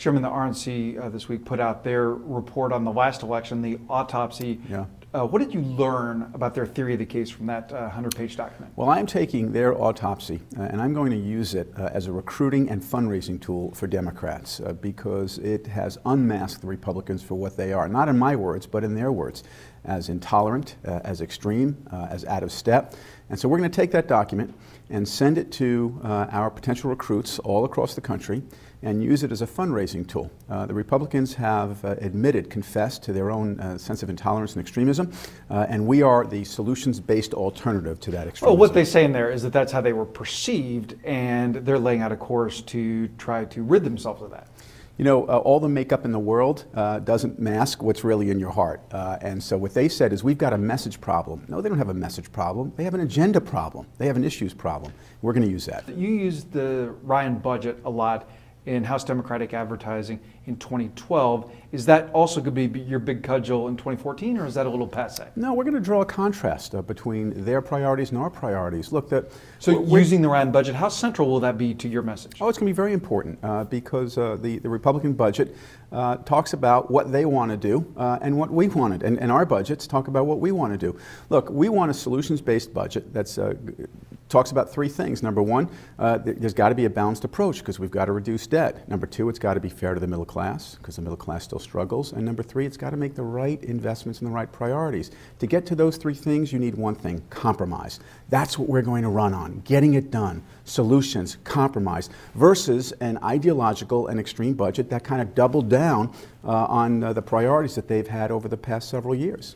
Chairman, the RNC this week put out their report on the last election, the autopsy. Yeah. What did you learn about their theory of the case from that 100-page document? Well, I'm taking their autopsy and I'm going to use it as a recruiting and fundraising tool for Democrats because it has unmasked the Republicans for what they are. Not in my words, but in their words, as intolerant, as extreme, as out of step. And so we're going to take that document and send it to our potential recruits all across the country and use it as a fundraising tool. The Republicans have admitted, confessed to their own sense of intolerance and extremism, and we are the solutions-based alternative to that extremism. Well, what they say in there is that that's how they were perceived, and they're laying out a course to try to rid themselves of that. You know, all the makeup in the world doesn't mask what's really in your heart. And so what they said is, we've got a message problem. No, they don't have a message problem. They have an agenda problem. They have an issues problem. We're going to use that. You used the Ryan budget a lot in House Democratic advertising in 2012. Is that also going to be your big cudgel in 2014, or is that a little passé? No, we're going to draw a contrast between their priorities and our priorities. Look, so using the Ryan budget, how central will that be to your message? Oh, it's going to be very important because the Republican budget talks about what they want to do and what we wanted, and our budgets talk about what we want to do. Look, we want a solutions-based budget that's talks about three things. Number one, there's got to be a balanced approach because we've got to reduce debt. Number two, it's got to be fair to the middle class because the middle class still struggles. And number three, it's got to make the right investments and the right priorities. To get to those three things, you need one thing: compromise. That's what we're going to run on: getting it done, solutions, compromise, versus an ideological and extreme budget that kind of doubled down on the priorities that they've had over the past several years.